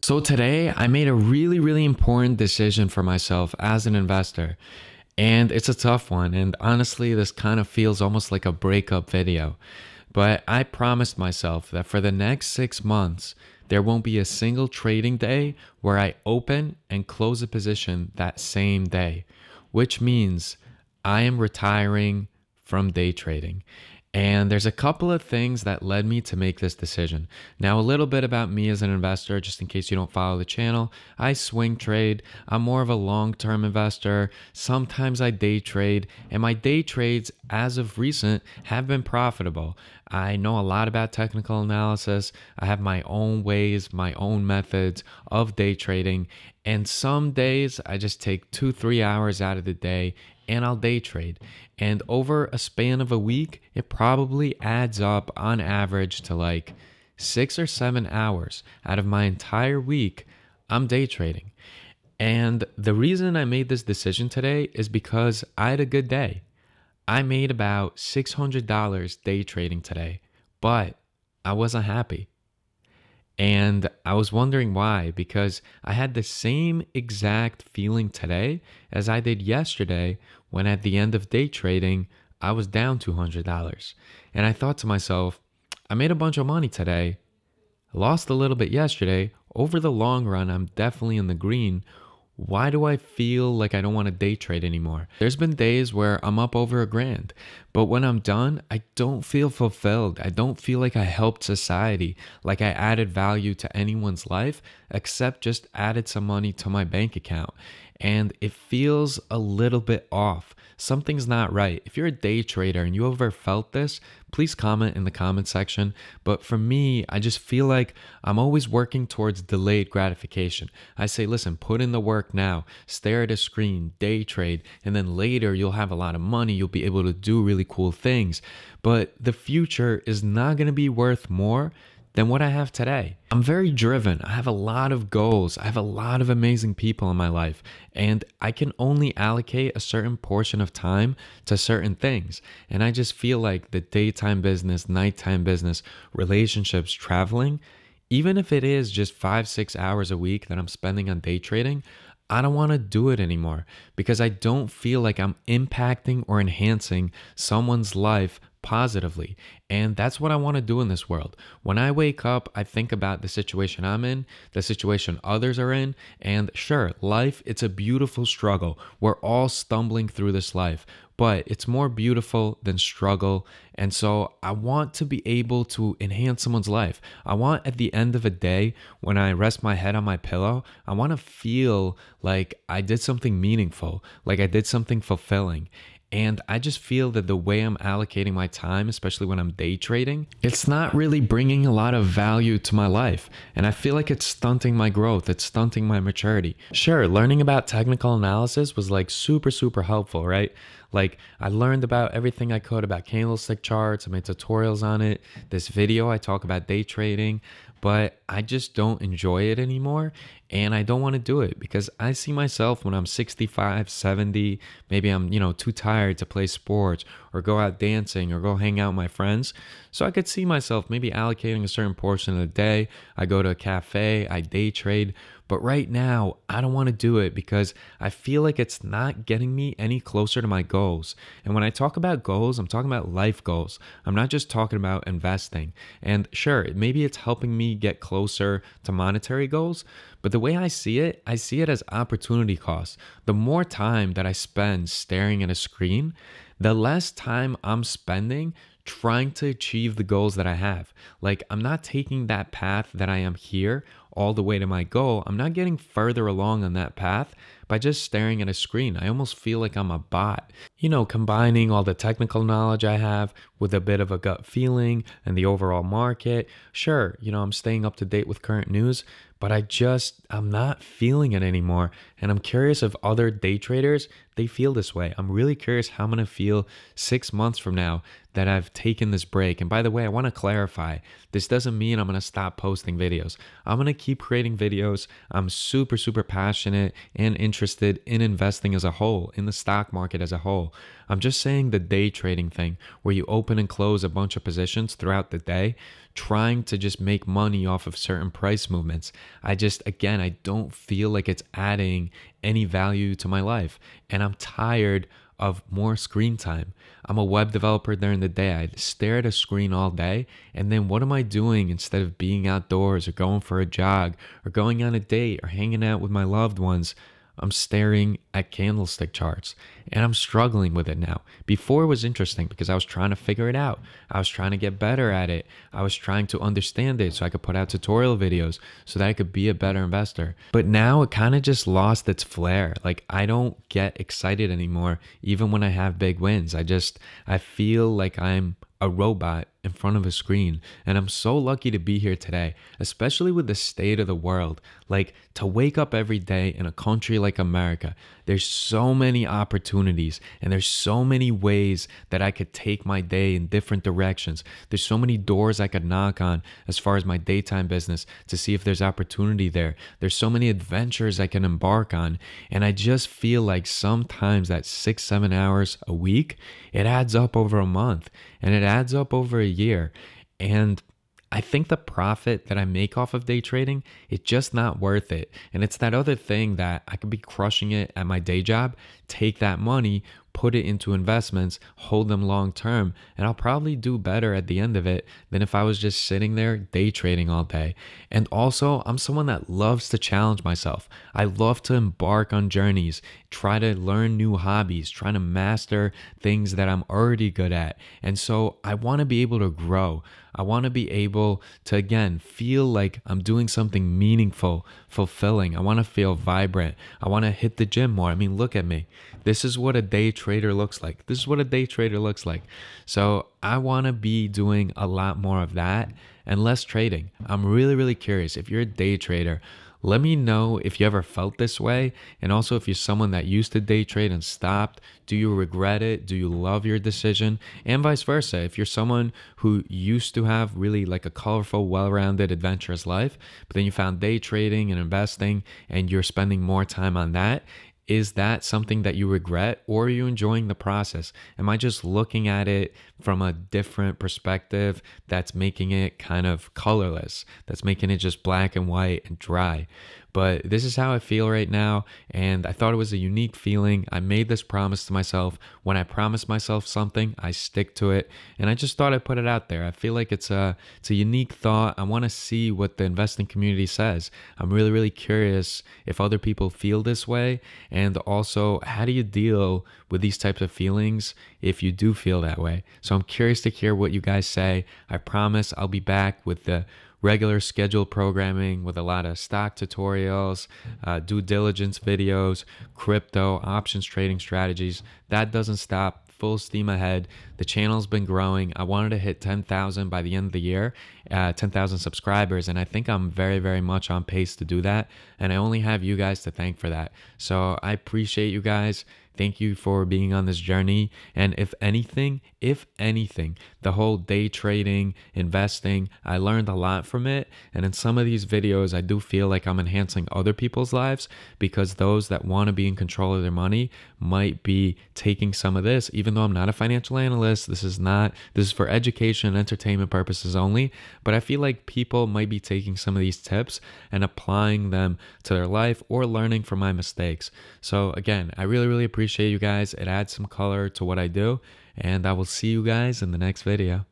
So today I made a really important decision for myself as an investor. And it's a tough one. And honestly, this kind of feels almost like a breakup video. But I promised myself that for the next 6 months, there won't be a single trading day where I open and close a position that same day, which means I am retiring from day trading. And there's a couple of things that led me to make this decision. Now, a little bit about me as an investor, just in case you don't follow the channel. I swing trade. I'm more of a long-term investor. Sometimes I day trade, and my day trades, as of recent, have been profitable. I know a lot about technical analysis. I have my own ways, my own methods of day trading. And some days I just take 2-3 hours out of the day and I'll day trade. And over a span of a week, it probably adds up on average to like 6 or 7 hours out of my entire week, I'm day trading. And the reason I made this decision today is because I had a good day. I made about $600 day trading today, but I wasn't happy. And I was wondering why, because I had the same exact feeling today as I did yesterday when at the end of day trading, I was down $200. And I thought to myself, I made a bunch of money today, lost a little bit yesterday. Over the long run, I'm definitely in the green. Why do I feel like I don't want to day trade anymore? There's been days where I'm up over $1,000, but when I'm done, I don't feel fulfilled. I don't feel like I helped society, like I added value to anyone's life, except just added some money to my bank account. And it feels a little bit off. Something's not right. If you're a day trader and you ever felt this, please comment in the comment section. But for me, I just feel like I'm always working towards delayed gratification. I say, listen, put in the work now, stare at a screen, day trade, and then later you'll have a lot of money. You'll be able to do really cool things. But the future is not going to be worth more than what I have today. I'm very driven. I have a lot of goals. I have a lot of amazing people in my life, and I can only allocate a certain portion of time to certain things. And I just feel like the daytime business, nighttime business, relationships, traveling, even if it is just 5-6 hours a week that I'm spending on day trading, I don't want to do it anymore because I don't feel like I'm impacting or enhancing someone's life positively. And that's what I want to do in this world. When I wake up, I think about the situation I'm in, the situation others are in, and sure, life, it's a beautiful struggle. We're all stumbling through this life, but it's more beautiful than struggle. And so I want to be able to enhance someone's life. I want at the end of a day, when I rest my head on my pillow, I want to feel like I did something meaningful, like I did something fulfilling. And I just feel that the way I'm allocating my time, especially when I'm day trading, it's not really bringing a lot of value to my life. And I feel like it's stunting my growth. It's stunting my maturity. Sure, learning about technical analysis was like super helpful, right? Like I learned about everything I could about candlestick charts. I made tutorials on it. This video, I talk about day trading, but I just don't enjoy it anymore. And I don't want to do it because I see myself when I'm 65, 70, maybe I'm, too tired to play sports or go out dancing or go hang out with my friends. So I could see myself maybe allocating a certain portion of the day. I go to a cafe, I day trade. But right now, I don't want to do it because I feel like it's not getting me any closer to my goals. And when I talk about goals, I'm talking about life goals. I'm not just talking about investing. And sure, maybe it's helping me get closer to monetary goals, but the way I see it as opportunity cost. The more time that I spend staring at a screen, the less time I'm spending trying to achieve the goals that I have. Like I'm not taking that path that I am here all the way to my goal. I'm not getting further along on that path by just staring at a screen. I almost feel like I'm a bot. Combining all the technical knowledge I have with a bit of a gut feeling and the overall market. Sure, I'm staying up to date with current news, but I'm not feeling it anymore. And I'm curious if other day traders, they feel this way. I'm really curious how I'm going to feel 6 months from now that I've taken this break. And by the way, I want to clarify, this doesn't mean I'm going to stop posting videos. I'm going to keep creating videos. I'm super, super passionate and interested in investing as a whole, in the stock market as a whole. I'm just saying the day trading thing where you open and close a bunch of positions throughout the day, trying to just make money off of certain price movements. Again, I don't feel like it's adding any value to my life. And I'm tired of more screen time. I'm a web developer during the day. I stare at a screen all day. And then what am I doing instead of being outdoors or going for a jog or going on a date or hanging out with my loved ones? I'm staring at candlestick charts and I'm struggling with it now. Before it was interesting because I was trying to figure it out. I was trying to get better at it. I was trying to understand it so I could put out tutorial videos so that I could be a better investor. But now it kind of just lost its flair. Like I don't get excited anymore, even when I have big wins. I feel like I'm a robot in front of a screen. And I'm so lucky to be here today, especially with the state of the world. Like to wake up every day in a country like America, there's so many opportunities and there's so many ways that I could take my day in different directions. There's so many doors I could knock on as far as my daytime business to see if there's opportunity there. There's so many adventures I can embark on. And I just feel like sometimes that 6-7 hours a week, it adds up over a month and it adds up over a year. And I think the profit that I make off of day trading, it's just not worth it. And it's that other thing that I could be crushing it at my day job, take that money, put it into investments, hold them long term, and I'll probably do better at the end of it than if I was just sitting there day trading all day. And also, I'm someone that loves to challenge myself. I love to embark on journeys, try to learn new hobbies, trying to master things that I'm already good at. And so I want to be able to grow. I want to be able to, again, feel like I'm doing something meaningful, fulfilling. I want to feel vibrant. I want to hit the gym more. I mean, look at me. This is what a day trader looks like. This is what a day trader looks like. So I want to be doing a lot more of that and less trading. I'm really, really curious. If you're a day trader, let me know if you ever felt this way. And also if you're someone that used to day trade and stopped, do you regret it? Do you love your decision? And vice versa. If you're someone who used to have really like a colorful, well-rounded, adventurous life, but then you found day trading and investing and you're spending more time on that, is that something that you regret, or are you enjoying the process? Am I just looking at it from a different perspective that's making it kind of colorless, that's making it just black and white and dry? But this is how I feel right now, and I thought it was a unique feeling. I made this promise to myself. When I promise myself something, I stick to it, and I just thought I'd put it out there. I feel like it's a unique thought. I want to see what the investing community says. I'm really, really curious if other people feel this way, and also how do you deal with these types of feelings if you do feel that way? So I'm curious to hear what you guys say. I promise I'll be back with the regular scheduled programming with a lot of stock tutorials, due diligence videos, crypto, options trading strategies. That doesn't stop. Full steam ahead. The channel's been growing. I wanted to hit 10,000 by the end of the year, 10,000 subscribers, and I think I'm very, very much on pace to do that. And I only have you guys to thank for that. So I appreciate you guys. Thank you for being on this journey. And if anything, the whole day trading, investing, I learned a lot from it. And in some of these videos, I do feel like I'm enhancing other people's lives because those that want to be in control of their money might be taking some of this, even though I'm not a financial analyst. This is for education and entertainment purposes only. But I feel like people might be taking some of these tips and applying them to their life or learning from my mistakes. So again, I really, really appreciate you guys. It adds some color to what I do, and I will see you guys in the next video.